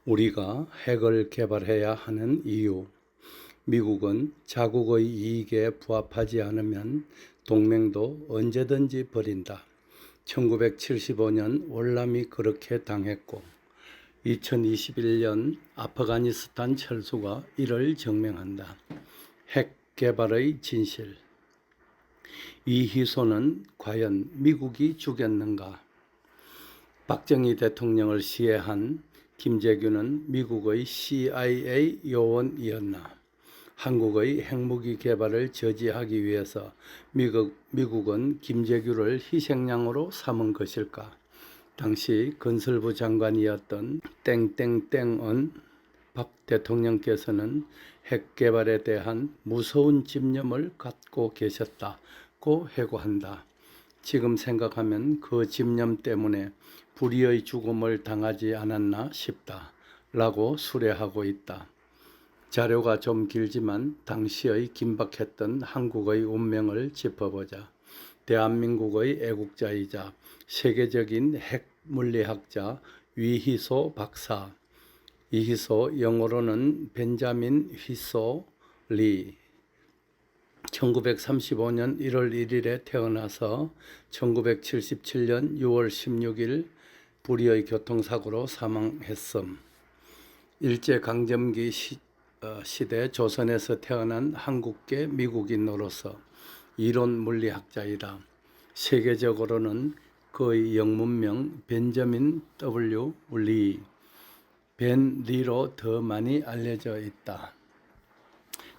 우리가 핵을 개발해야 하는 이유. 미국은 자국의 이익에 부합하지 않으면 동맹도 언제든지 버린다. 1975년 월남이 그렇게 당했고 2021년 아프가니스탄 철수가 이를 증명한다. 핵 개발의 진실. 이 희소는 과연 미국이 죽였는가? 박정희 대통령을 시해한 김재규는 미국의 CIA 요원이었나? 한국의 핵무기 개발을 저지하기 위해서 미국은 김재규를 희생양으로 삼은 것일까? 당시 건설부 장관이었던 땡땡땡은 박 대통령께서는 핵 개발에 대한 무서운 집념을 갖고 계셨다고 회고한다. 지금 생각하면 그 집념 때문에 불의의 죽음을 당하지 않았나 싶다 라고 수레하고 있다. 자료가 좀 길지만 당시의 긴박했던 한국의 운명을 짚어보자. 대한민국의 애국자이자 세계적인 핵물리학자 위희소 박사. 이희소 영어로는 벤자민 휘소 리. 1935년 1월 1일에 태어나서 1977년 6월 16일 불의의 교통사고로 사망했음. 일제강점기 시대 조선에서 태어난 한국계 미국인으로서 이론 물리학자이다. 세계적으로는 그의 영문명 벤저민 W. 리, 벤 리로 더 많이 알려져 있다.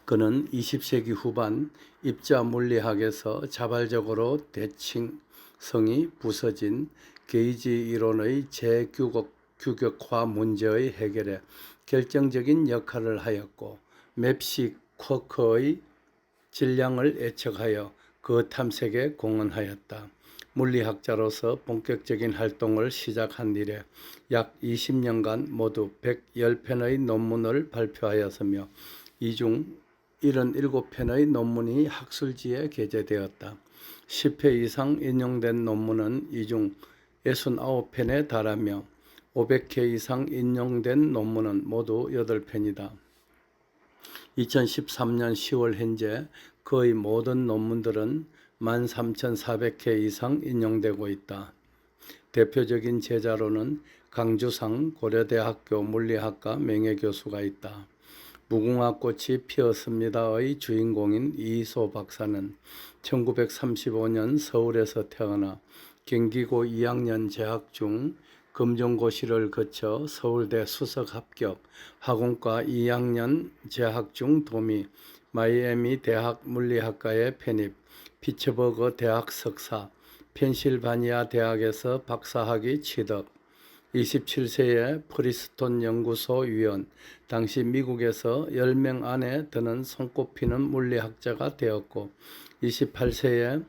그는 20세기 후반 입자 물리학에서 자발적으로 대칭성이 부서진 게이지 이론의 재규격화 문제의 해결에 결정적인 역할을 하였고 맵시 쿼크의 질량을 예측하여 그 탐색에 공헌하였다. 물리학자로서 본격적인 활동을 시작한 이래 약 20년간 모두 110편의 논문을 발표하였으며 이 중 77편의 논문이 학술지에 게재되었다. 10회 이상 인용된 논문은 이 중 69편에 달하며 500회 이상 인용된 논문은 모두 8편이다. 2013년 10월 현재 거의 모든 논문들은 13,400회 이상 인용되고 있다. 대표적인 제자로는 강주상 고려대학교 물리학과 명예교수가 있다. 무궁화 꽃이 피었습니다의 주인공인 이희소 박사는 1935년 서울에서 태어나 경기고 2학년 재학 중 검정고시를 거쳐 서울대 수석 합격, 화공과 2학년 재학 중 도미, 마이애미 대학 물리학과에 편입, 피츠버그 대학 석사, 펜실바니아 대학에서 박사학위 취득, 27세에 프리스톤 연구소 위원, 당시 미국에서 10명 안에 드는 손꼽히는 물리학자가 되었고 28세에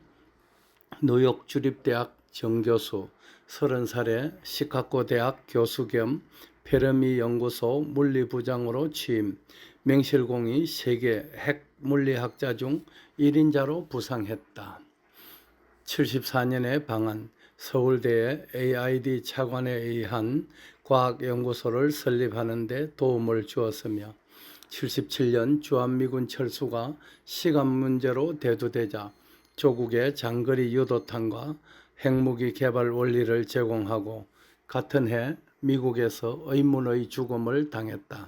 뉴욕 주립대학 정교수, 30살에 시카고 대학 교수 겸 페르미 연구소 물리부장으로 취임, 명실공히 세계 핵물리학자 중 1인자로 부상했다. 74년에 방한 서울대의 AID 차관에 의한 과학연구소를 설립하는 데 도움을 주었으며 77년 주한미군 철수가 시간 문제로 대두되자 조국의 장거리 유도탄과 핵무기 개발 원리를 제공하고 같은 해 미국에서 의문의 죽음을 당했다.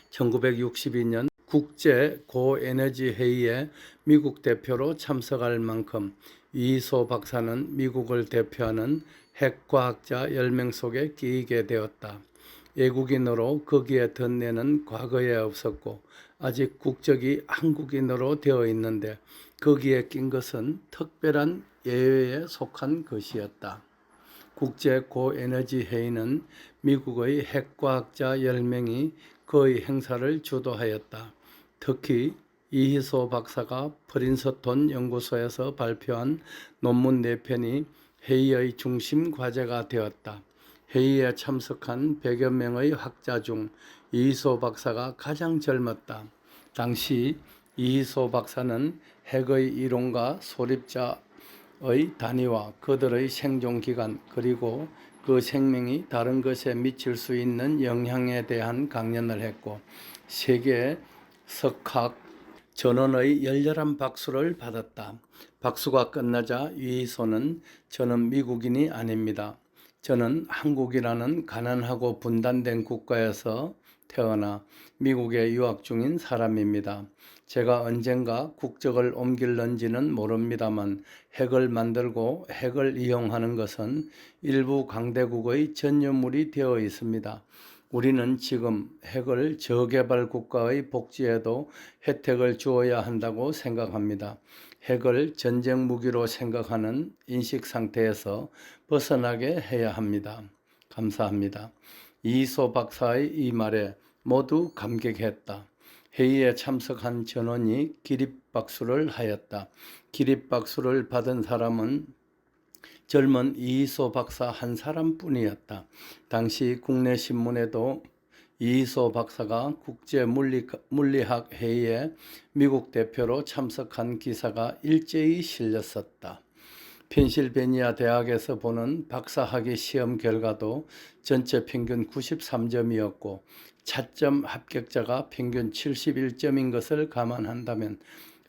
1962년 국제 고에너지 회의에 미국 대표로 참석할 만큼 이희소 박사는 미국을 대표하는 핵과학자 10명 속에 끼이게 되었다. 외국인으로 거기에 덧내는 과거에 없었고 아직 국적이 한국인으로 되어 있는데 거기에 낀 것은 특별한 예외에 속한 것이었다. 국제 고에너지 회의는 미국의 핵과학자 10명이 그의 행사를 주도하였다. 특히 이희소 박사가 프린스톤 연구소에서 발표한 논문 4편이 회의의 중심 과제가 되었다. 회의에 참석한 100여 명의 학자 중 이희소 박사가 가장 젊었다. 당시 이희소 박사는 핵의 이론과 소립자의 단위와 그들의 생존기간 그리고 그 생명이 다른 것에 미칠 수 있는 영향에 대한 강연을 했고 세계 석학 전원의 열렬한 박수를 받았다. 박수가 끝나자 유이소는 저는 미국인이 아닙니다. 저는 한국이라는 가난하고 분단된 국가에서 태어나 미국에 유학 중인 사람입니다. 제가 언젠가 국적을 옮길는지는 모릅니다만 핵을 만들고 핵을 이용하는 것은 일부 강대국의 전유물이 되어 있습니다. 우리는 지금 핵을 저개발 국가의 복지에도 혜택을 주어야 한다고 생각합니다. 핵을 전쟁 무기로 생각하는 인식 상태에서 벗어나게 해야 합니다. 감사합니다. 이희소 박사의 이 말에 모두 감격했다. 회의에 참석한 전원이 기립박수를 하였다. 기립박수를 받은 사람은 젊은 이희소 박사 한 사람뿐이었다. 당시 국내 신문에도 이희소 박사가 국제물리학 회의에 미국 대표로 참석한 기사가 일제히 실렸었다. 펜실베니아 대학에서 보는 박사학위 시험 결과도 전체 평균 93점이었고 차점 합격자가 평균 71점인 것을 감안한다면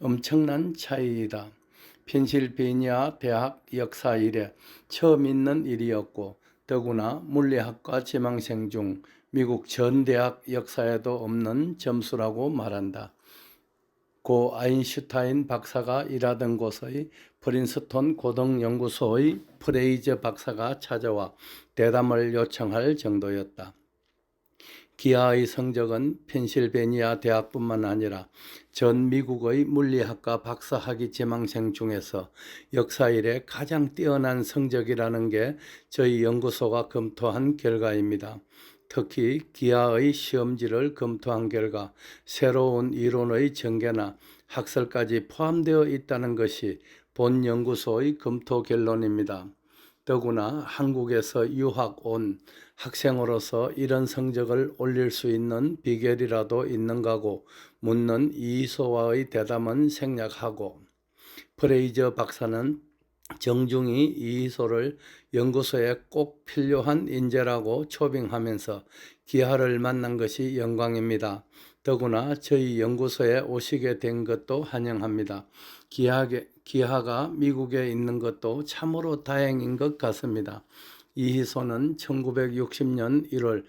엄청난 차이이다. 펜실베니아 대학 역사 이래 처음 있는 일이었고 더구나 물리학과 지망생 중 미국 전 대학 역사에도 없는 점수라고 말한다. 고 아인슈타인 박사가 일하던 곳의 프린스톤 고등연구소의 프레이저 박사가 찾아와 대담을 요청할 정도였다. 기하의 성적은 펜실베니아 대학뿐만 아니라 전 미국의 물리학과 박사학위 지망생 중에서 역사 이래 가장 뛰어난 성적이라는 게 저희 연구소가 검토한 결과입니다. 특히 기하의 시험지를 검토한 결과 새로운 이론의 전개나 학설까지 포함되어 있다는 것이 본 연구소의 검토 결론입니다. 더구나 한국에서 유학 온 학생으로서 이런 성적을 올릴 수 있는 비결이라도 있는가고 묻는 이희소와의 대담은 생략하고 프레이저 박사는 정중히 이희소를 연구소에 꼭 필요한 인재라고 초빙하면서 기하를 만난 것이 영광입니다. 더구나 저희 연구소에 오시게 된 것도 환영합니다. 기하가 미국에 있는 것도 참으로 다행인 것 같습니다. 이희소는 1960년 1월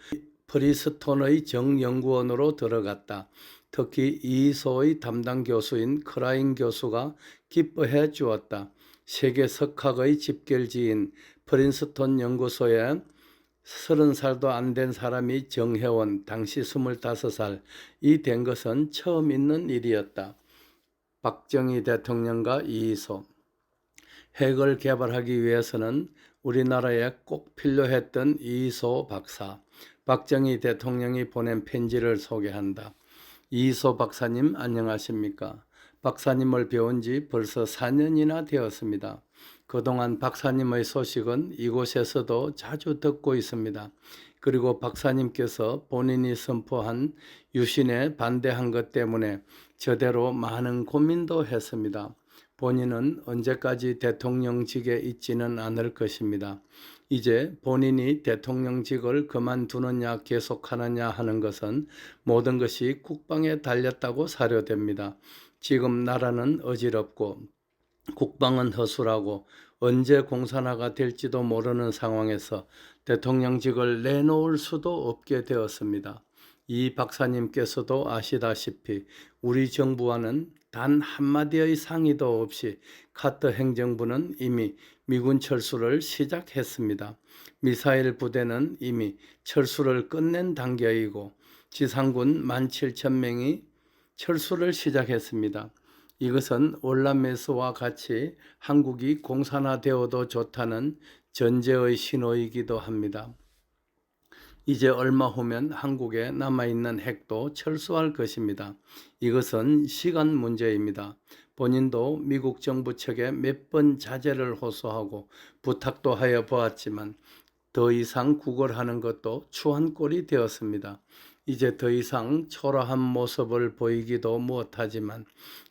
프리스톤의 정연구원으로 들어갔다. 특히 이희소의 담당 교수인 크라인 교수가 기뻐해 주었다. 세계 석학의 집결지인 프린스톤 연구소에 30살도 안 된 사람이 정회원, 당시 25살이 된 것은 처음 있는 일이었다. 박정희 대통령과 이희소. 핵을 개발하기 위해서는 우리나라에 꼭 필요했던 이희소 박사. 박정희 대통령이 보낸 편지를 소개한다. 이희소 박사님 안녕하십니까? 박사님을 배운 지 벌써 4년이나 되었습니다. 그동안 박사님의 소식은 이곳에서도 자주 듣고 있습니다. 그리고 박사님께서 본인이 선포한 유신에 반대한 것 때문에 저대로 많은 고민도 했습니다. 본인은 언제까지 대통령직에 있지는 않을 것입니다. 이제 본인이 대통령직을 그만두느냐 계속하느냐 하는 것은 모든 것이 국방에 달렸다고 사료됩니다. 지금 나라는 어지럽고 국방은 허술하고 언제 공산화가 될지도 모르는 상황에서 대통령직을 내놓을 수도 없게 되었습니다. 이 박사님께서도 아시다시피 우리 정부와는 단 한마디의 상의도 없이 카터 행정부는 이미 미군 철수를 시작했습니다. 미사일 부대는 이미 철수를 끝낸 단계이고 지상군 17,000명이 철수를 시작했습니다. 이것은 월남메스와 같이 한국이 공산화되어도 좋다는 전제의 신호이기도 합니다. 이제 얼마 후면 한국에 남아있는 핵도 철수할 것입니다. 이것은 시간 문제입니다. 본인도 미국 정부 측에 몇 번 자제를 호소하고 부탁도 하여 보았지만 더 이상 구걸하는 것도 추한 꼴이 되었습니다. 이제 더 이상 초라한 모습을 보이기도 못하지만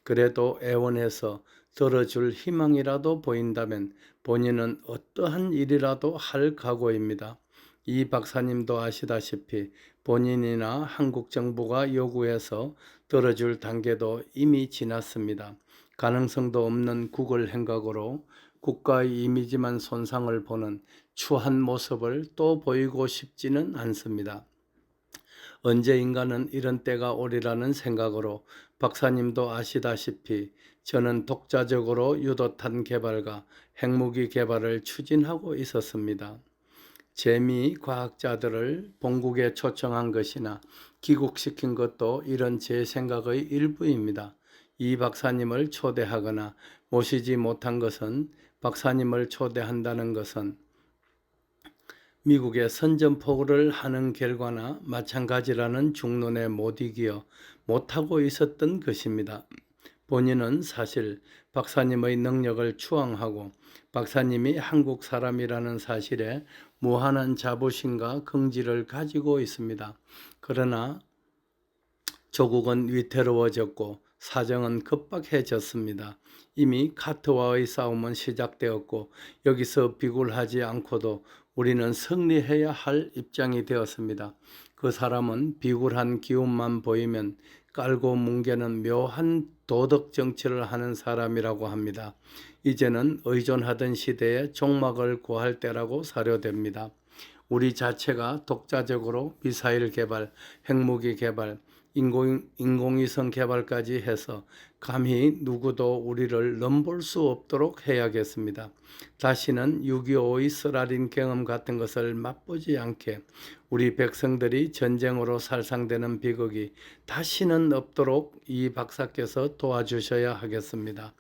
그래도 애원해서 들어줄 희망이라도 보인다면 본인은 어떠한 일이라도 할 각오입니다. 이 박사님도 아시다시피 본인이나 한국 정부가 요구해서 들어줄 단계도 이미 지났습니다. 가능성도 없는 국을 행각으로 국가의 이미지만 손상을 보는 추한 모습을 또 보이고 싶지는 않습니다. 언제 인간은 이런 때가 오리라는 생각으로 박사님도 아시다시피 저는 독자적으로 유도탄 개발과 핵무기 개발을 추진하고 있었습니다. 재미 과학자들을 본국에 초청한 것이나 귀국시킨 것도 이런 제 생각의 일부입니다. 이 박사님을 초대하거나 모시지 못한 것은 박사님을 초대한다는 것은 미국의 선전포고를 하는 결과나 마찬가지라는 중론에 못 이기어 못하고 있었던 것입니다. 본인은 사실 박사님의 능력을 추앙하고 박사님이 한국 사람이라는 사실에 무한한 자부심과 긍지를 가지고 있습니다. 그러나 조국은 위태로워졌고 사정은 급박해졌습니다. 이미 카트와의 싸움은 시작되었고 여기서 비굴하지 않고도 우리는 승리해야 할 입장이 되었습니다. 그 사람은 비굴한 기운만 보이면 깔고 뭉개는 묘한 도덕 정치를 하는 사람이라고 합니다. 이제는 의존하던 시대에 종막을 구할 때라고 사료됩니다. 우리 자체가 독자적으로 미사일 개발, 핵무기 개발, 인공위성 개발까지 해서 감히 누구도 우리를 넘볼 수 없도록 해야겠습니다. 다시는 6.25의 쓰라린 경험 같은 것을 맛보지 않게 우리 백성들이 전쟁으로 살상되는 비극이 다시는 없도록 이 박사께서 도와주셔야 하겠습니다.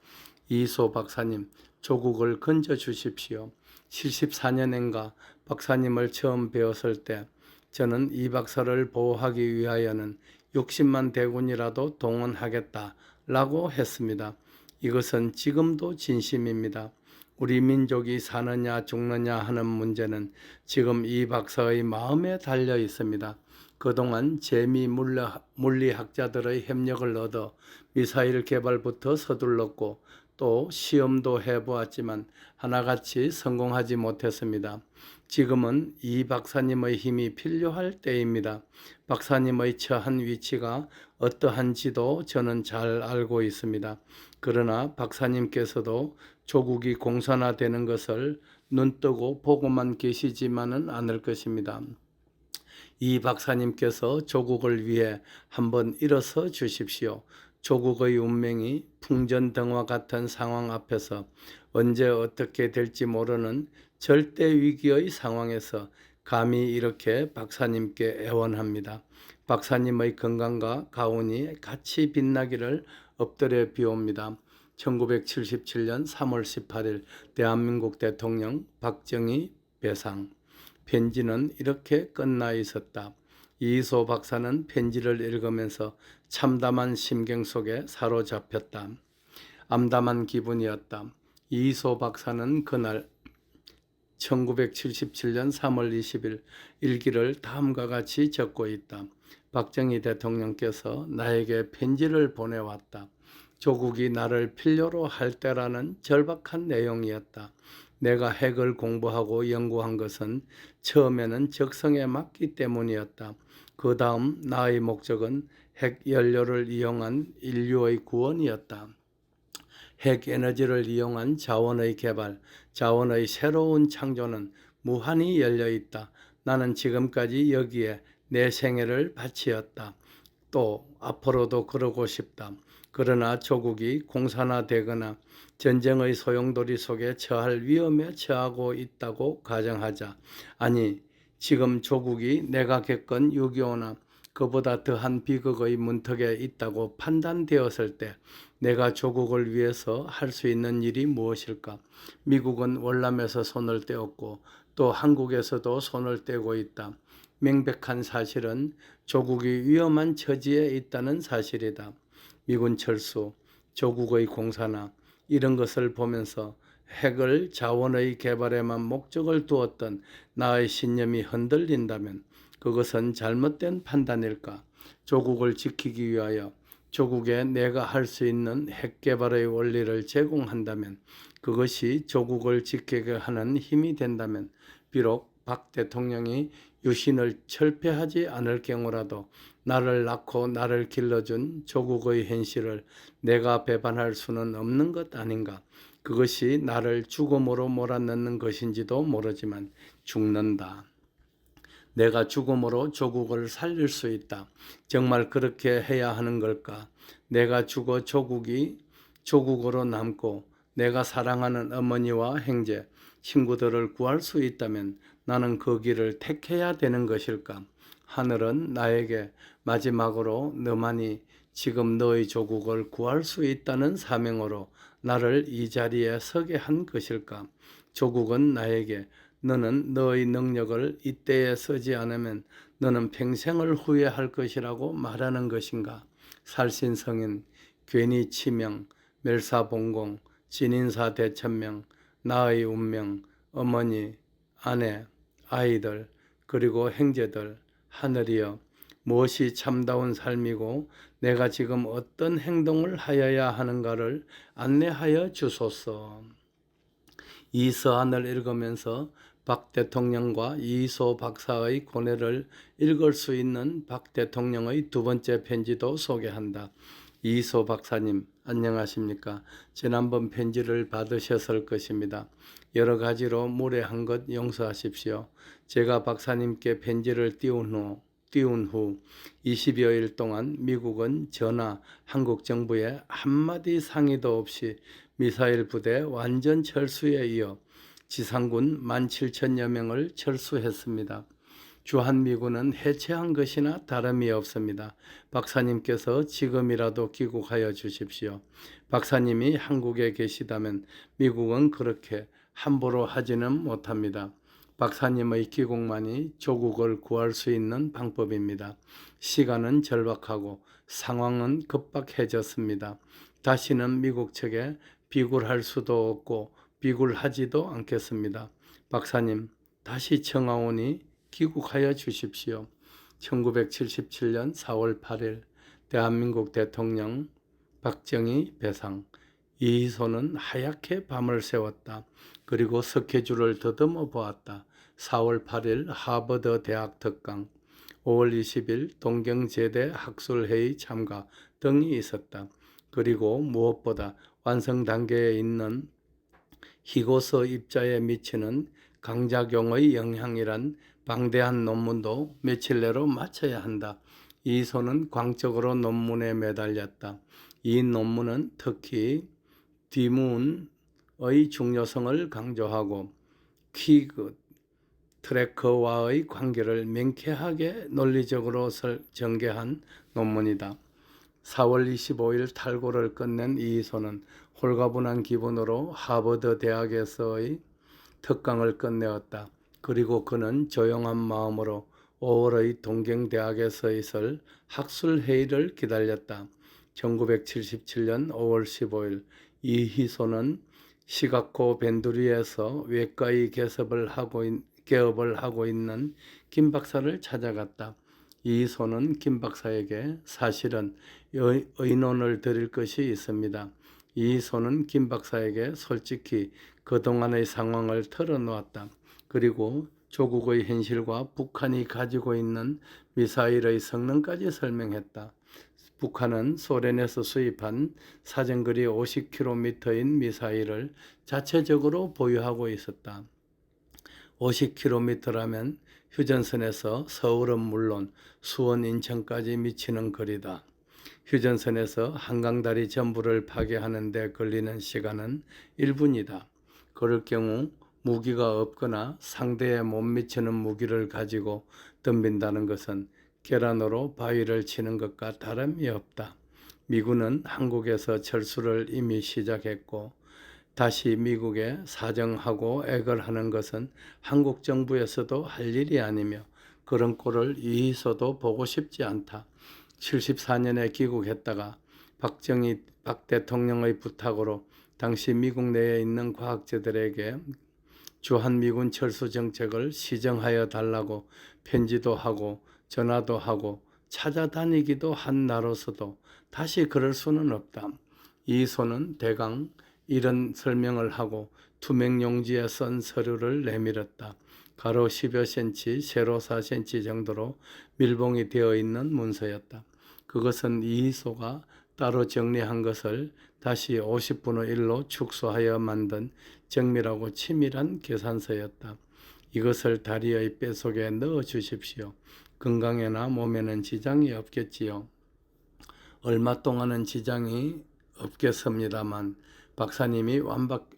이소 박사님, 조국을 건져 주십시오. 74년인가 박사님을 처음 배웠을 때 저는 이 박사를 보호하기 위하여는 60만 대군이라도 동원하겠다라고 했습니다. 이것은 지금도 진심입니다. 우리 민족이 사느냐 죽느냐 하는 문제는 지금 이 박사의 마음에 달려 있습니다. 그동안 재미 물리학자들의 협력을 얻어 미사일 개발부터 서둘렀고 또 시험도 해보았지만 하나같이 성공하지 못했습니다. 지금은 이 박사님의 힘이 필요할 때입니다. 박사님의 처한 위치가 어떠한지도 저는 잘 알고 있습니다. 그러나 박사님께서도 조국이 공산화되는 것을 눈뜨고 보고만 계시지만은 않을 것입니다. 이 박사님께서 조국을 위해 한번 일어서 주십시오. 조국의 운명이 풍전등화 같은 상황 앞에서 언제 어떻게 될지 모르는 절대 위기의 상황에서 감히 이렇게 박사님께 애원합니다. 박사님의 건강과 가운이 같이 빛나기를 엎드려 비옵니다. 1977년 3월 18일 대한민국 대통령 박정희 배상. 편지는 이렇게 끝나 있었다. 이소 박사는 편지를 읽으면서 참담한 심경 속에 사로잡혔다. 암담한 기분이었다. 이소 박사는 그날 1977년 3월 20일 일기를 다음과 같이 적고 있다. 박정희 대통령께서 나에게 편지를 보내왔다. 조국이 나를 필요로 할 때라는 절박한 내용이었다. 내가 핵을 공부하고 연구한 것은 처음에는 적성에 맞기 때문이었다. 그 다음 나의 목적은 핵 연료를 이용한 인류의 구원이었다. 핵 에너지를 이용한 자원의 개발, 자원의 새로운 창조는 무한히 열려 있다. 나는 지금까지 여기에 내 생애를 바치었다. 또 앞으로도 그러고 싶다. 그러나 조국이 공산화되거나 전쟁의 소용돌이 속에 처할 위험에 처하고 있다고 가정하자. 아니, 지금 조국이 내가 겪은 6.25나 그보다 더한 비극의 문턱에 있다고 판단되었을 때 내가 조국을 위해서 할 수 있는 일이 무엇일까? 미국은 월남에서 손을 떼었고 또 한국에서도 손을 떼고 있다. 명백한 사실은 조국이 위험한 처지에 있다는 사실이다. 미군 철수, 조국의 공산화 이런 것을 보면서 핵을 자원의 개발에만 목적을 두었던 나의 신념이 흔들린다면 그것은 잘못된 판단일까? 조국을 지키기 위하여 조국에 내가 할 수 있는 핵 개발의 원리를 제공한다면, 그것이 조국을 지키게 하는 힘이 된다면, 비록 박 대통령이 유신을 철폐하지 않을 경우라도 나를 낳고 나를 길러준 조국의 현실을 내가 배반할 수는 없는 것 아닌가. 그것이 나를 죽음으로 몰아넣는 것인지도 모르지만 죽는다. 내가 죽음으로 조국을 살릴 수 있다. 정말 그렇게 해야 하는 걸까? 내가 죽어 조국이 조국으로 남고 내가 사랑하는 어머니와 형제, 친구들을 구할 수 있다면 나는 그 길을 택해야 되는 것일까? 하늘은 나에게 마지막으로 너만이 지금 너의 조국을 구할 수 있다는 사명으로 나를 이 자리에 서게 한 것일까? 조국은 나에게 너는 너의 능력을 이때에 쓰지 않으면 너는 평생을 후회할 것이라고 말하는 것인가? 살신성인, 괜히 치명, 멸사봉공, 진인사 대천명, 나의 운명, 어머니, 아내, 아이들, 그리고 형제들, 하늘이여, 무엇이 참다운 삶이고 내가 지금 어떤 행동을 하여야 하는가를 안내하여 주소서. 이 서한을 읽으면서 박 대통령과 이희소 박사의 고뇌를 읽을 수 있는 박 대통령의 두 번째 편지도 소개한다. 이희소 박사님, 안녕하십니까? 지난번 편지를 받으셨을 것입니다. 여러 가지로 무례한 것 용서하십시오. 제가 박사님께 편지를 띄운 후 20여일 동안 미국은 전하 한국 정부에 한마디 상의도 없이 미사일 부대 완전 철수에 이어 지상군 17,000여 명을 철수했습니다. 주한미군은 해체한 것이나 다름이 없습니다. 박사님께서 지금이라도 귀국하여 주십시오. 박사님이 한국에 계시다면 미국은 그렇게 함부로 하지는 못합니다. 박사님의 귀국만이 조국을 구할 수 있는 방법입니다. 시간은 절박하고 상황은 급박해졌습니다. 다시는 미국 측에 비굴할 수도 없고 비굴하지도 않겠습니다. 박사님, 다시 청하오니 귀국하여 주십시오. 1977년 4월 8일 대한민국 대통령 박정희 배상. 이희소는 하얗게 밤을 새웠다. 그리고 스케줄을 더듬어 보았다. 4월 8일 하버드 대학 특강, 5월 20일 동경제대 학술회의 참가 등이 있었다. 그리고 무엇보다 완성 단계에 있는 희고서 입자에 미치는 강작용의 영향이란 방대한 논문도 며칠 내로 마쳐야 한다. 이소는 광적으로 논문에 매달렸다. 이 논문은 특히 뒤문의 중요성을 강조하고 퀴그 트래커와의 관계를 명쾌하게 논리적으로 전개한 논문이다. 4월 25일 탈고를 끝낸 이희소는 홀가분한 기분으로 하버드 대학에서의 특강을 끝내었다. 그리고 그는 조용한 마음으로 5월의 동경대학에서 있을 학술회의를 기다렸다. 1977년 5월 15일 이희소는 시카고 벤두리에서 외과의 개업을 하고 있는 김 박사를 찾아갔다. 이희소는 김 박사에게 사실은 의논을 드릴 것이 있습니다. 이희소는 김 박사에게 솔직히 그동안의 상황을 털어놓았다. 그리고 조국의 현실과 북한이 가지고 있는 미사일의 성능까지 설명했다. 북한은 소련에서 수입한 사정거리 50km인 미사일을 자체적으로 보유하고 있었다. 50km라면 휴전선에서 서울은 물론 수원, 인천까지 미치는 거리다. 휴전선에서 한강다리 전부를 파괴하는 데 걸리는 시간은 1분이다. 그럴 경우 무기가 없거나 상대에 못 미치는 무기를 가지고 덤빈다는 것은 계란으로 바위를 치는 것과 다름이 없다. 미군은 한국에서 철수를 이미 시작했고 다시 미국에 사정하고 액을 하는 것은 한국 정부에서도 할 일이 아니며 그런 꼴을 이희소도 보고 싶지 않다. 74년에 귀국했다가 박 대통령의 부탁으로 당시 미국 내에 있는 과학자들에게 주한미군 철수 정책을 시정하여 달라고 편지도 하고 전화도 하고 찾아다니기도 한 나로서도 다시 그럴 수는 없다. 이소는 대강 이런 설명을 하고 투명 용지에 쓴 서류를 내밀었다. 가로 10여 cm, 세로 4cm 정도로 밀봉이 되어 있는 문서였다. 그것은 이희소가 따로 정리한 것을 다시 50분의 1로 축소하여 만든 정밀하고 치밀한 계산서였다. 이것을 다리의 뱃속에 넣어 주십시오. 건강에나 몸에는 지장이 없겠지요. 얼마 동안은 지장이 없겠습니다만 박사님이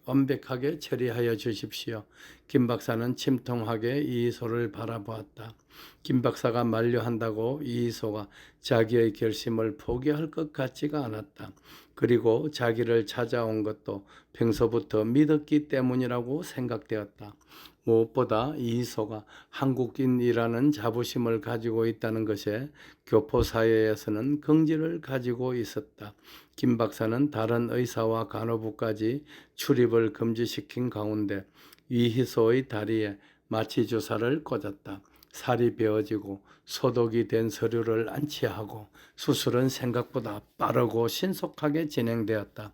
완벽하게 처리하여 주십시오. 김 박사는 침통하게 이희소를 바라보았다. 김 박사가 만류한다고 이희소가 자기의 결심을 포기할 것 같지가 않았다. 그리고 자기를 찾아온 것도 평소부터 믿었기 때문이라고 생각되었다. 무엇보다 이희소가 한국인이라는 자부심을 가지고 있다는 것에 교포사회에서는 긍지를 가지고 있었다. 김 박사는 다른 의사와 간호부까지 출입을 금지시킨 가운데 이희소의 다리에 마취 주사를 꽂았다. 살이 베어지고 소독이 된 서류를 안치하고 수술은 생각보다 빠르고 신속하게 진행되었다.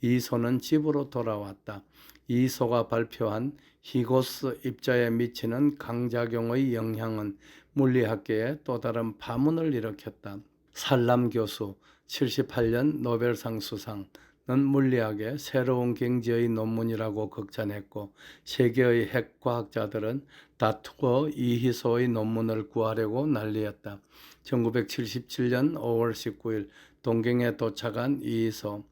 이희소는 집으로 돌아왔다. 이희소가 발표한 히고스 입자에 미치는 강작용의 영향은 물리학계에 또 다른 파문을 일으켰다. 살람 교수 78년 노벨상 수상은 물리학의 새로운 경지의 논문이라고 극찬했고 세계의 핵과학자들은 다투어 이희소의 논문을 구하려고 난리였다. 1977년 5월 19일 동경에 도착한 이희소.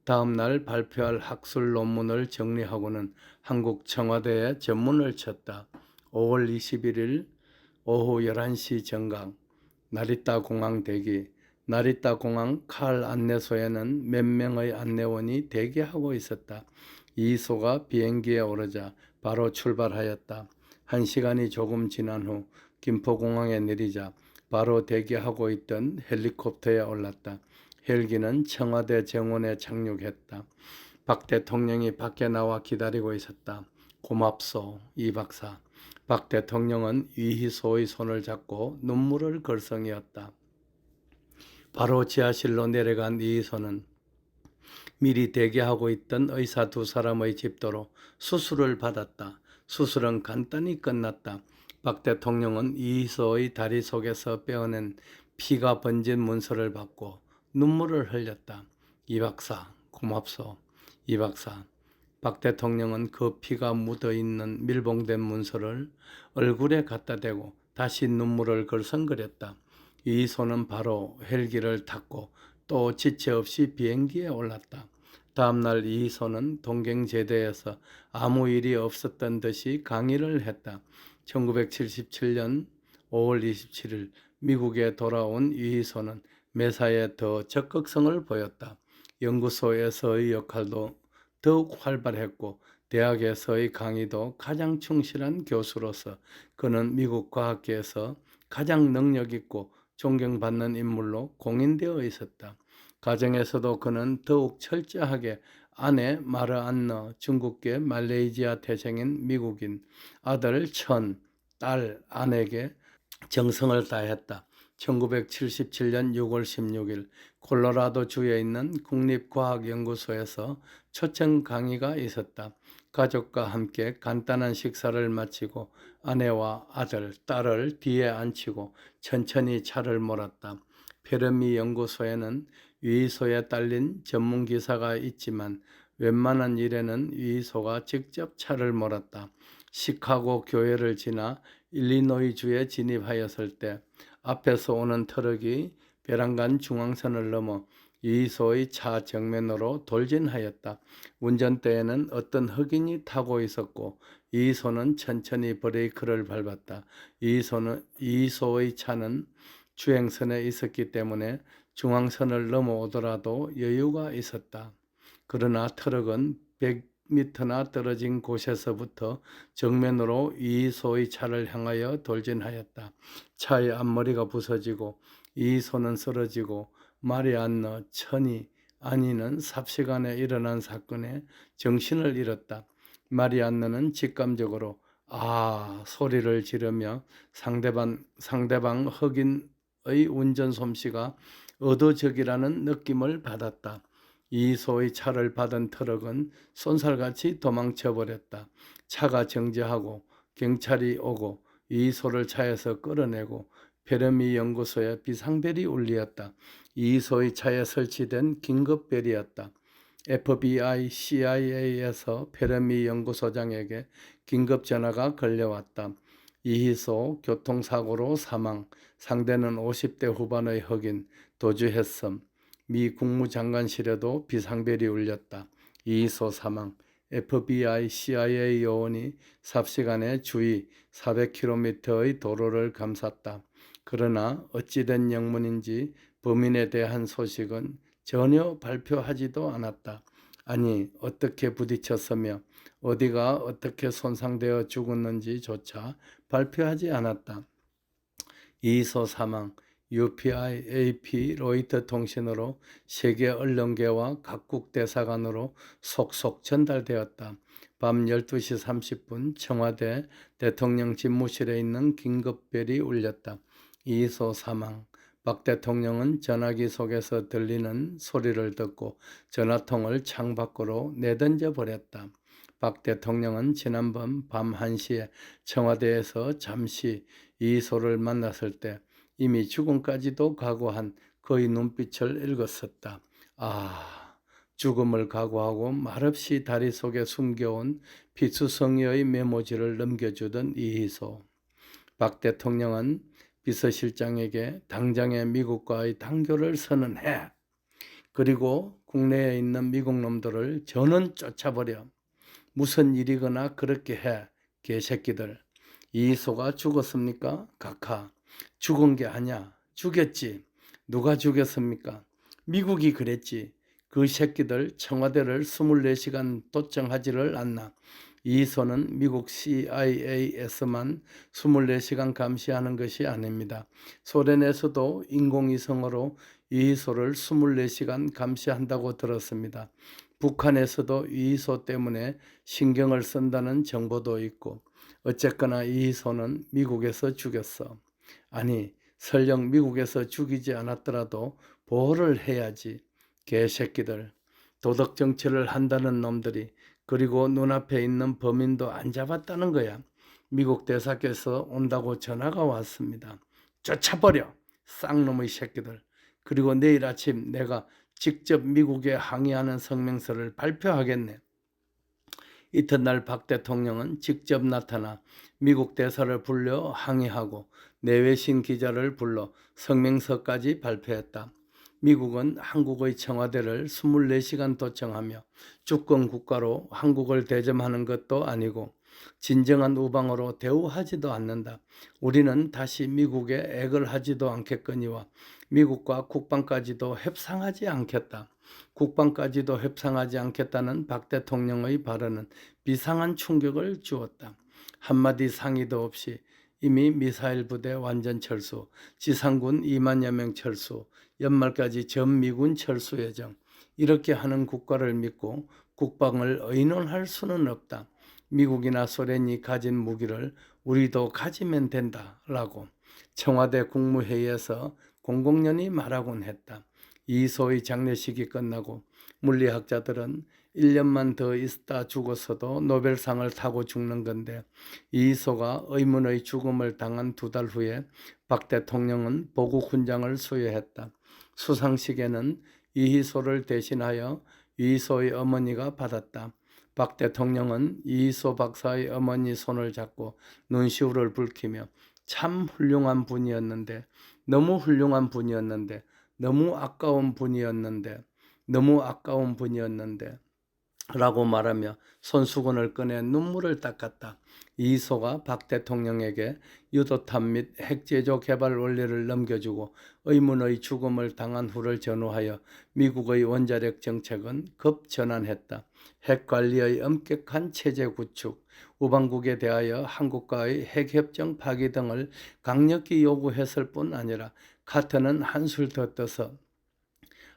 다음 날 발표할 학술 논문을 정리하고는 한국 청와대에 전문을 쳤다. 5월 21일 오후 11시 정각 나리타 공항 대기. 나리타 공항 칼 안내소에는 몇 명의 안내원이 대기하고 있었다. 이소가 비행기에 오르자 바로 출발하였다. 1시간이 조금 지난 후 김포공항에 내리자 바로 대기하고 있던 헬리콥터에 올랐다. 헬기는 청와대 정원에 착륙했다. 박 대통령이 밖에 나와 기다리고 있었다. 고맙소, 이 박사. 박 대통령은 이희소의 손을 잡고 눈물을 글썽이었다. 바로 지하실로 내려간 이희소는 미리 대기하고 있던 의사 두 사람의 집도로 수술을 받았다. 수술은 간단히 끝났다. 박 대통령은 이희소의 다리 속에서 빼어낸 피가 번진 문서를 받고 눈물을 흘렸다. 이 박사, 고맙소. 이 박사. 박 대통령은 그 피가 묻어있는 밀봉된 문서를 얼굴에 갖다 대고 다시 눈물을 글썽거렸다. 이희소는 바로 헬기를 탔고 또 지체 없이 비행기에 올랐다. 다음날 이희소는 동경제대에서 아무 일이 없었던 듯이 강의를 했다. 1977년 5월 27일 미국에 돌아온 이희소는 매사에 더 적극성을 보였다. 연구소에서의 역할도 더욱 활발했고 대학에서의 강의도 가장 충실한 교수로서 그는 미국 과학계에서 가장 능력 있고 존경받는 인물로 공인되어 있었다. 가정에서도 그는 더욱 철저하게 아내 마르안너, 중국계 말레이시아 태생인 미국인, 아들 천, 딸 안에게 정성을 다했다. 1977년 6월 16일 콜로라도 주에 있는 국립과학연구소에서 초청 강의가 있었다. 가족과 함께 간단한 식사를 마치고 아내와 아들, 딸을 뒤에 앉히고 천천히 차를 몰았다. 페르미 연구소에는 위소에 딸린 전문 기사가 있지만 웬만한 일에는 위소가 직접 차를 몰았다. 시카고 교회를 지나 일리노이주에 진입하였을 때 앞에서 오는 트럭이 베란간 중앙선을 넘어 이소의 차 정면으로 돌진하였다. 운전대에는 어떤 흑인이 타고 있었고 이소는 천천히 브레이크를 밟았다. 이소의 차는 주행선에 있었기 때문에 중앙선을 넘어오더라도 여유가 있었다. 그러나 트럭은 100m나 떨어진 곳에서부터 정면으로 이소의 차를 향하여 돌진하였다. 차의 앞머리가 부서지고 이소는 쓰러지고 마리안너, 천이, 아니는 삽시간에 일어난 사건에 정신을 잃었다. 마리안너는 직감적으로 아 소리를 지르며 상대방 흑인의 운전 솜씨가 의도적이라는 느낌을 받았다. 이소의 차를 받은 트럭은 쏜살같이 도망쳐 버렸다. 차가 정지하고 경찰이 오고 이소를 차에서 끌어내고 페르미 연구소에 비상벨이 울렸다. 이소의 차에 설치된 긴급벨이었다. FBI, CIA에서 페르미 연구소장에게 긴급 전화가 걸려왔다. 이희소 교통사고로 사망, 상대는 50대 후반의 흑인, 도주했음. 미 국무장관실에도 비상벨이 울렸다. 이희소 사망, FBI, CIA 요원이 삽시간에 주위 400km의 도로를 감쌌다. 그러나 어찌된 영문인지 범인에 대한 소식은 전혀 발표하지도 않았다. 아니, 어떻게 부딪혔으며 어디가 어떻게 손상되어 죽었는지조차 발표하지 않았다. 이소 사망, UPI, AP, 로이터 통신으로 세계 언론계와 각국 대사관으로 속속 전달되었다. 밤 12시 30분 청와대 대통령 집무실에 있는 긴급벨이 울렸다. 이소 사망. 박 대통령은 전화기 속에서 들리는 소리를 듣고 전화통을 창밖으로 내던져 버렸다. 박 대통령은 지난밤 밤 1시에 청와대에서 잠시 이소를 만났을 때 이미 죽음까지도 각오한 그의 눈빛을 읽었었다. 아, 죽음을 각오하고 말없이 다리 속에 숨겨온 피투성이의 메모지를 넘겨주던 이희소. 박 대통령은 비서실장에게 당장에 미국과의 단교를 선언해. 그리고 국내에 있는 미국 놈들을 전원 쫓아버려. 무슨 일이거나 그렇게 해. 개새끼들. 이희소가 죽었습니까? 각하. 죽은 게 아니야. 죽였지. 누가 죽였습니까? 미국이 그랬지. 그 새끼들 청와대를 24시간 도청하지를 않나. 이희소는 미국 CIA에서만 24시간 감시하는 것이 아닙니다. 소련에서도 인공위성으로 이희소를 24시간 감시한다고 들었습니다. 북한에서도 이희소 때문에 신경을 쓴다는 정보도 있고 어쨌거나 이희소는 미국에서 죽였어. 아니, 설령 미국에서 죽이지 않았더라도 보호를 해야지. 개새끼들. 도덕 정치를 한다는 놈들이 그리고 눈앞에 있는 범인도 안 잡았다는 거야. 미국 대사께서 온다고 전화가 왔습니다. 쫓아버려. 쌍놈의 새끼들. 그리고 내일 아침 내가 직접 미국에 항의하는 성명서를 발표하겠네. 이튿날 박 대통령은 직접 나타나 미국 대사를 불러 항의하고 내외신 기자를 불러 성명서까지 발표했다. 미국은 한국의 청와대를 24시간 도청하며 주권 국가로 한국을 대접하는 것도 아니고 진정한 우방으로 대우하지도 않는다. 우리는 다시 미국에 액을 하지도 않겠거니와 미국과 국방까지도 협상하지 않겠다. 국방까지도 협상하지 않겠다는 박 대통령의 발언은 비상한 충격을 주었다. 한마디 상의도 없이 이미 미사일 부대 완전 철수, 지상군 2만여 명 철수, 연말까지 전 미군 철수 예정. 이렇게 하는 국가를 믿고 국방을 의논할 수는 없다. 미국이나 소련이 가진 무기를 우리도 가지면 된다라고 청와대 국무회의에서 공공연히 말하곤 했다. 이소의 장례식이 끝나고 물리학자들은 1년만 더 있다 죽었어도 노벨상을 타고 죽는 건데 이소가 의문의 죽음을 당한 2달 후에 박 대통령은 보국훈장을 수여했다. 수상식에는 이희소를 대신하여 이희소의 어머니가 받았다. 박 대통령은 이희소 박사의 어머니 손을 잡고 눈시울을 붉히며 참 훌륭한 분이었는데 너무 훌륭한 분이었는데 너무 아까운 분이었는데 라고 말하며 손수건을 꺼내 눈물을 닦았다. 이희소가 박 대통령에게 유도탄 및 핵제조 개발 원리를 넘겨주고 의문의 죽음을 당한 후를 전후하여 미국의 원자력 정책은 급전환했다. 핵관리의 엄격한 체제 구축, 우방국에 대하여 한국과의 핵협정 파기 등을 강력히 요구했을 뿐 아니라 카터는 한술 더 떠서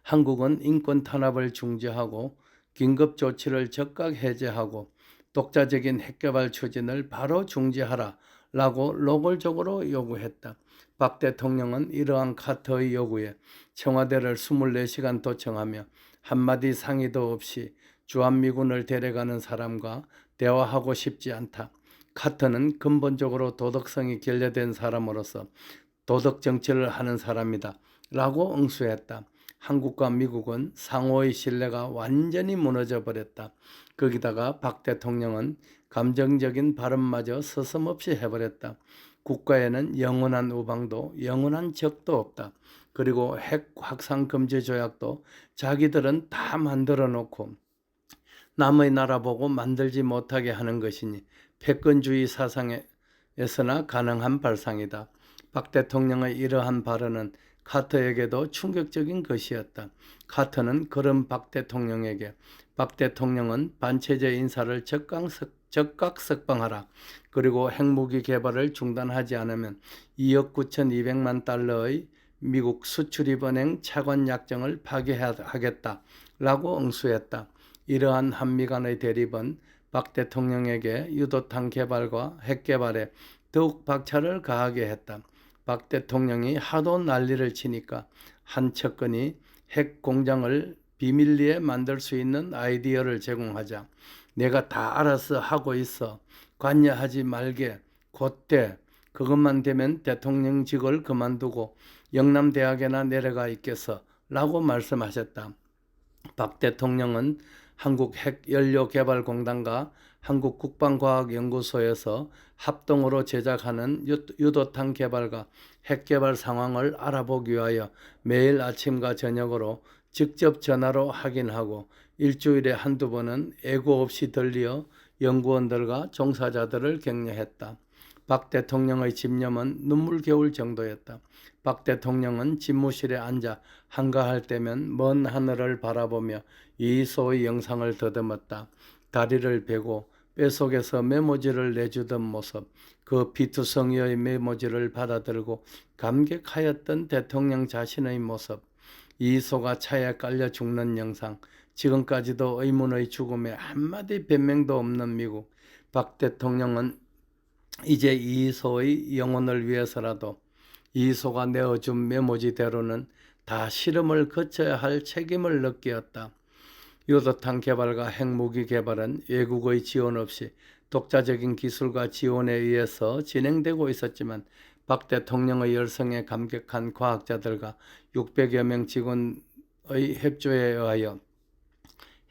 한국은 인권 탄압을 중지하고 긴급 조치를 즉각 해제하고 독자적인 핵개발 추진을 바로 중지하라 라고 노골적으로 요구했다. 박 대통령은 이러한 카터의 요구에 청와대를 24시간 도청하며 한마디 상의도 없이 주한미군을 데려가는 사람과 대화하고 싶지 않다. 카터는 근본적으로 도덕성이 결여된 사람으로서 도덕 정치를 하는 사람이다. 라고 응수했다. 한국과 미국은 상호의 신뢰가 완전히 무너져 버렸다. 거기다가 박 대통령은 감정적인 발언마저 서슴없이 해버렸다. 국가에는 영원한 우방도 영원한 적도 없다. 그리고 핵 확산 금지 조약도 자기들은 다 만들어 놓고 남의 나라 보고 만들지 못하게 하는 것이니 패권주의 사상에서나 가능한 발상이다. 박 대통령의 이러한 발언은 카터에게도 충격적인 것이었다. 카터는 그런 박 대통령에게 박 대통령은 반체제 인사를 적각 석방하라. 그리고 핵무기 개발을 중단하지 않으면 2억 9,200만 달러의 미국 수출입은행 차관 약정을 파기하겠다. 라고 응수했다. 이러한 한미 간의 대립은 박 대통령에게 유도탄 개발과 핵 개발에 더욱 박차를 가하게 했다. 박 대통령이 하도 난리를 치니까 한 측근이 핵 공장을 비밀리에 만들 수 있는 아이디어를 제공하자 내가 다 알아서 하고 있어. 관여하지 말게. 곧대. 그것만 되면 대통령직을 그만두고 영남대학에나 내려가 있겠어. 라고 말씀하셨다. 박 대통령은 한국핵연료개발공단과 한국국방과학연구소에서 합동으로 제작하는 유도탄 개발과 핵개발 상황을 알아보기 위하여 매일 아침과 저녁으로 직접 전화로 확인하고 일주일에 한두 번은 예고 없이 들리어 연구원들과 종사자들을 격려했다. 박 대통령의 집념은 눈물겨울 정도였다. 박 대통령은 집무실에 앉아 한가할 때면 먼 하늘을 바라보며 이소의 영상을 더듬었다. 다리를 베고 뼛속에서 메모지를 내주던 모습, 그 비투성이의 메모지를 받아들고 감격하였던 대통령 자신의 모습, 이소가 차에 깔려 죽는 영상, 지금까지도 의문의 죽음에 한마디 변명도 없는 미국. 박 대통령은 이제 이소의 영혼을 위해서라도 이소가 내어준 메모지대로는 다 실험을 거쳐야 할 책임을 느끼었다. 유도탄 개발과 핵무기 개발은 외국의 지원 없이 독자적인 기술과 지원에 의해서 진행되고 있었지만 박 대통령의 열성에 감격한 과학자들과 600여 명 직원의 협조에 의하여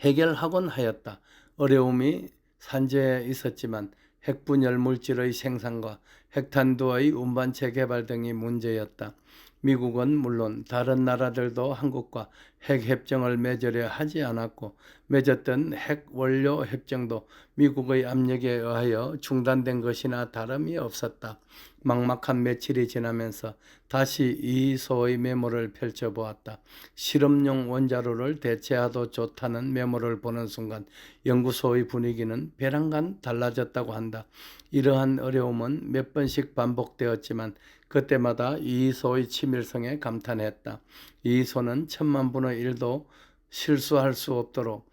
해결하곤 하였다. 어려움이 산재에 있었지만 핵분열 물질의 생산과 핵탄두의 운반체 개발 등이 문제였다. 미국은 물론 다른 나라들도 한국과 핵협정을 맺으려 하지 않았고 맺었던 핵원료 협정도 미국의 압력에 의하여 중단된 것이나 다름이 없었다. 막막한 며칠이 지나면서 다시 이소의 메모를 펼쳐보았다. 실험용 원자로를 대체하도 좋다는 메모를 보는 순간 연구소의 분위기는 배란간 달라졌다고 한다. 이러한 어려움은 몇 번씩 반복되었지만 그때마다 이소의 치밀성에 감탄했다. 이소는 천만분의 1도 실수할 수 없도록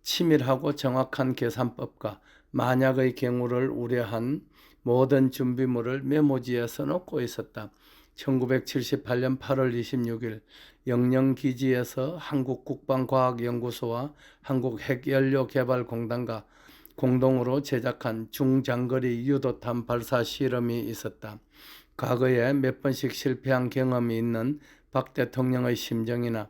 치밀하고 정확한 계산법과 만약의 경우를 우려한 모든 준비물을 메모지에 써놓고 있었다. 1978년 8월 26일 영영기지에서 한국국방과학연구소와 한국핵연료개발공단과 공동으로 제작한 중장거리 유도탄 발사 실험이 있었다. 과거에 몇 번씩 실패한 경험이 있는 박 대통령의 심정이나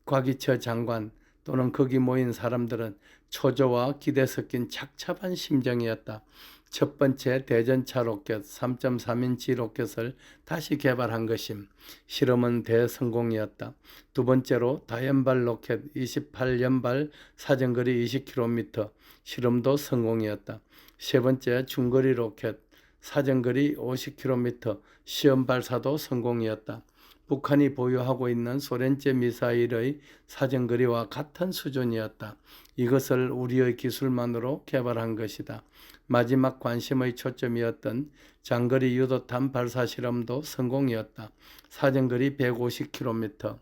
과기처 장관 또는 거기 모인 사람들은 초조와 기대 섞인 착잡한 심정이었다. 첫 번째 대전차 로켓 3.3인치 로켓을 다시 개발한 것임. 실험은 대성공이었다. 두 번째로 다연발 로켓 28연발 사정거리 20km 실험도 성공이었다. 세 번째 중거리 로켓 사정거리 50km 시험 발사도 성공이었다. 북한이 보유하고 있는 소련제 미사일의 사정거리와 같은 수준이었다. 이것을 우리의 기술만으로 개발한 것이다. 마지막 관심의 초점이었던 장거리 유도탄 발사 실험도 성공이었다. 사정거리 150km,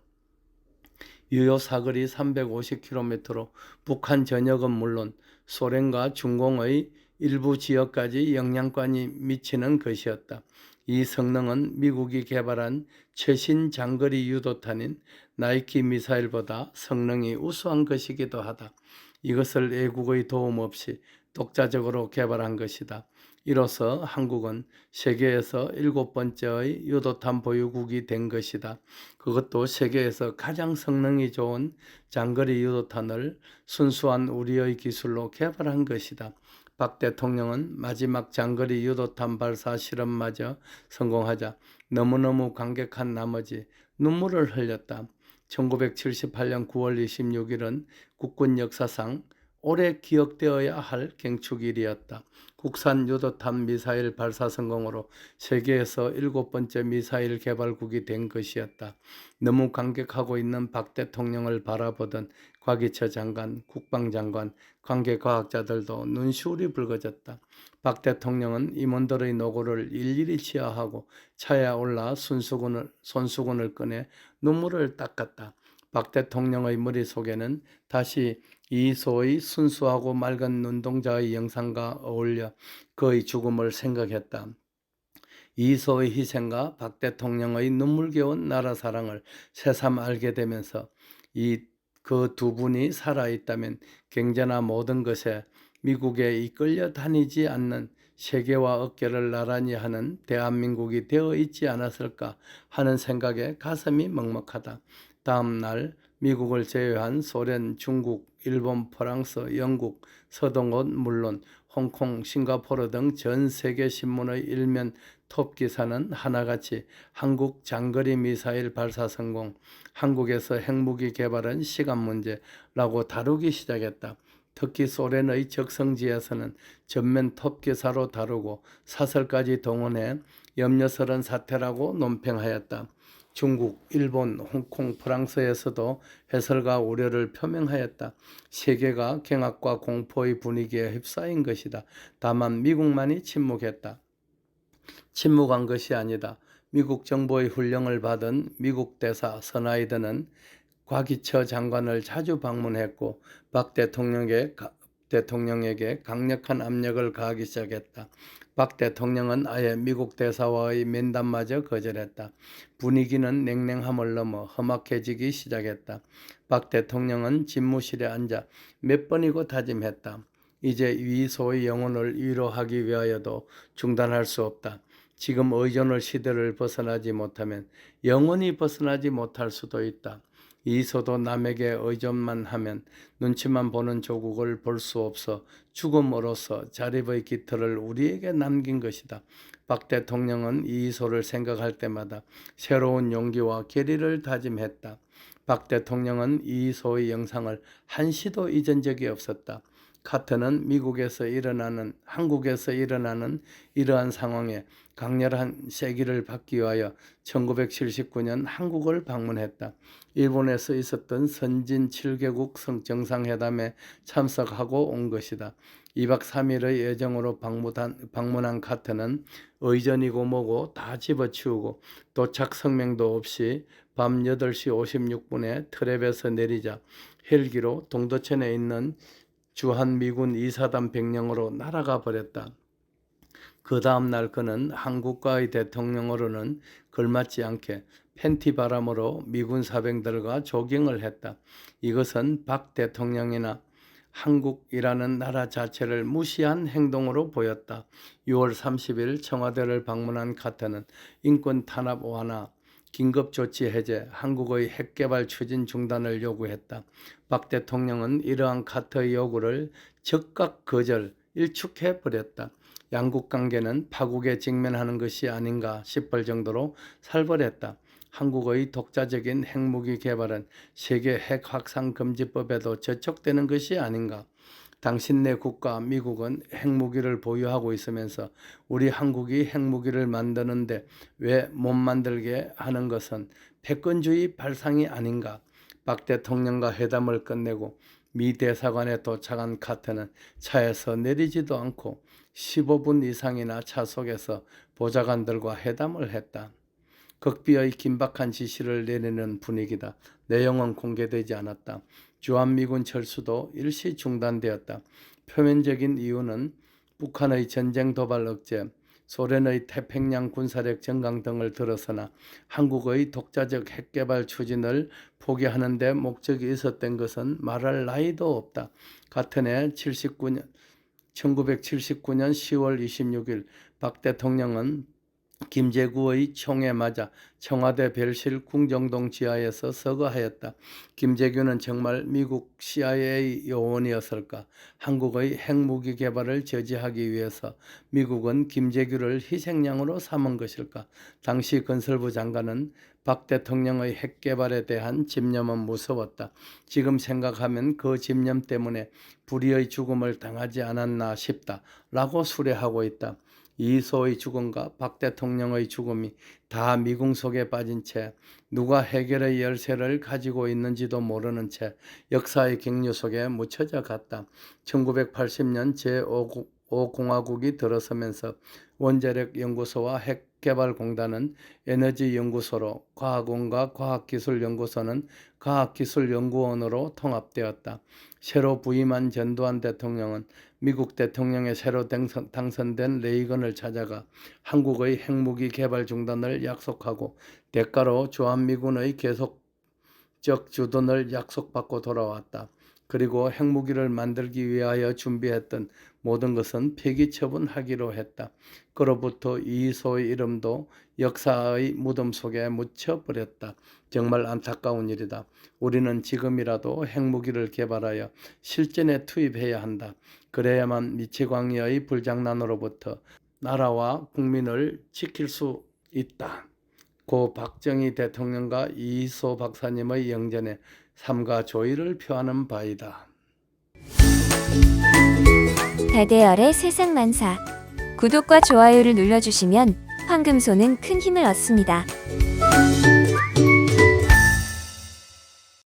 유효 사거리 350km로 북한 전역은 물론 소련과 중공의 일부 지역까지 영향권이 미치는 것이었다. 이 성능은 미국이 개발한 최신 장거리 유도탄인 나이키 미사일보다 성능이 우수한 것이기도 하다. 이것을 외국의 도움 없이 독자적으로 개발한 것이다. 이로써 한국은 세계에서 7번째의 유도탄 보유국이 된 것이다. 그것도 세계에서 가장 성능이 좋은 장거리 유도탄을 순수한 우리의 기술로 개발한 것이다. 박 대통령은 마지막 장거리 유도탄 발사 실험마저 성공하자 너무너무 감격한 나머지 눈물을 흘렸다. 1978년 9월 26일은 국군 역사상 오래 기억되어야 할 경축일이었다. 국산 유도탄 미사일 발사 성공으로 세계에서 7번째 미사일 개발국이 된 것이었다. 너무 감격하고 있는 박 대통령을 바라보던 곽이처 장관, 국방장관, 관계 과학자들도 눈시울이 붉어졌다. 박 대통령은 임원들의 노고를 일일이 치하하고 차에 올라 손수건을 꺼내 눈물을 닦았다. 박 대통령의 머릿속에는 다시 이소의 순수하고 맑은 눈동자의 영상과 어울려 그의 죽음을 생각했다. 이소의 희생과 박 대통령의 눈물겨운 나라 사랑을 새삼 알게 되면서 그 두 분이 살아있다면 경제나 모든 것에 미국에 이끌려 다니지 않는 세계와 어깨를 나란히 하는 대한민국이 되어 있지 않았을까 하는 생각에 가슴이 먹먹하다. 다음 날 미국을 제외한 소련, 중국, 일본, 프랑스, 영국, 서동은 물론 홍콩, 싱가포르 등 전 세계 신문의 일면 톱 기사는 하나같이 한국 장거리 미사일 발사 성공, 한국에서 핵무기 개발은 시간 문제라고 다루기 시작했다. 특히 소련의 적성지에서는 전면 톱 기사로 다루고 사설까지 동원해 염려스런 사태라고 논평하였다. 중국, 일본, 홍콩, 프랑스에서도 해설과 우려를 표명하였다. 세계가 경악과 공포의 분위기에 휩싸인 것이다. 다만 미국만이 침묵했다. 침묵한 것이 아니다. 미국 정부의 훈령을 받은 미국 대사 선하이드는 곽이처 장관을 자주 방문했고 박 대통령에게 강력한 압력을 가하기 시작했다. 박 대통령은 아예 미국 대사와의 면담마저 거절했다. 분위기는 냉랭함을 넘어 험악해지기 시작했다. 박 대통령은 집무실에 앉아 몇 번이고 다짐했다. 이제 위소의 영혼을 위로하기 위하여도 중단할 수 없다. 지금 의존의 시대를 벗어나지 못하면 영원히 벗어나지 못할 수도 있다. 이소도 남에게 의존만 하면 눈치만 보는 조국을 볼 수 없어 죽음으로써 자립의 깃털을 우리에게 남긴 것이다. 박 대통령은 이소를 생각할 때마다 새로운 용기와 결의를 다짐했다. 박 대통령은 이소의 영상을 한시도 잊은 적이 없었다. 카터는 한국에서 일어나는 이러한 상황에 강렬한 세기를 받기 위하여 1979년 한국을 방문했다. 일본에서 있었던 선진 7개국 정상회담에 참석하고 온 것이다. 2박 3일의 예정으로 방문한 카터는 의전이고 뭐고 다 집어치우고 도착 성명도 없이 밤 8시 56분에 트랩에서 내리자 헬기로 동두천에 있는 주한미군 2사단 병영으로 날아가 버렸다. 그 다음 날 그는 한국과의 대통령으로는 걸맞지 않게 팬티 바람으로 미군 사병들과 조깅을 했다. 이것은 박 대통령이나 한국이라는 나라 자체를 무시한 행동으로 보였다. 6월 30일 청와대를 방문한 카터는 인권 탄압 완화, 긴급조치 해제, 한국의 핵개발 추진 중단을 요구했다. 박 대통령은 이러한 카터의 요구를 즉각 거절, 일축해버렸다. 양국 관계는 파국에 직면하는 것이 아닌가 싶을 정도로 살벌했다. 한국의 독자적인 핵무기 개발은 세계 핵확산금지법에도 저촉되는 것이 아닌가. 당신네 국가 미국은 핵무기를 보유하고 있으면서 우리 한국이 핵무기를 만드는데 왜 못 만들게 하는 것은 패권주의 발상이 아닌가. 박 대통령과 회담을 끝내고 미 대사관에 도착한 카터는 차에서 내리지도 않고 15분 이상이나 차 속에서 보좌관들과 회담을 했다. 극비의 긴박한 지시를 내리는 분위기다. 내용은 공개되지 않았다. 주한미군 철수도 일시 중단되었다. 표면적인 이유는 북한의 전쟁 도발 억제, 소련의 태평양 군사력 증강 등을 들어서나 한국의 독자적 핵개발 추진을 포기하는 데 목적이 있었던 것은 말할 나위도 없다. 같은 해 1979년 10월 26일 박 대통령은 김제구의 총에 맞아 청와대 별실 궁정동 지하에서 서거하였다. 김재규는 정말 미국 CIA 요원이었을까? 한국의 핵무기 개발을 저지하기 위해서 미국은 김재규를 희생양으로 삼은 것일까? 당시 건설부 장관은 박 대통령의 핵 개발에 대한 집념은 무서웠다. 지금 생각하면 그 집념 때문에 불의의 죽음을 당하지 않았나 싶다. 라고 수레하고 있다. 이소의 죽음과 박 대통령의 죽음이 다 미궁 속에 빠진 채 누가 해결의 열쇠를 가지고 있는지도 모르는 채 역사의 갱류 속에 묻혀져 갔다. 1980년 제5공화국이 들어서면서 원자력연구소와 핵개발공단은 에너지연구소로, 과학원과 과학기술연구소는 과학기술연구원으로 통합되었다. 새로 부임한 전두환 대통령은 미국 대통령에 새로 당선된 레이건을 찾아가 한국의 핵무기 개발 중단을 약속하고 대가로 주한미군의 계속적 주둔을 약속받고 돌아왔다. 그리고 핵무기를 만들기 위하여 준비했던 모든 것은 폐기 처분하기로 했다. 그로부터 이소의 이름도 역사의 무덤 속에 묻혀버렸다. 정말 안타까운 일이다. 우리는 지금이라도 핵무기를 개발하여 실전에 투입해야 한다. 그래야만 미치광이의 불장난으로부터 나라와 국민을 지킬 수 있다. 고 박정희 대통령과 이소 박사님의 영전에 삼가 조의를 표하는 바이다. 달대열의 세상만사. 구독과 좋아요를 눌러주시면 황금소는 큰 힘을 얻습니다.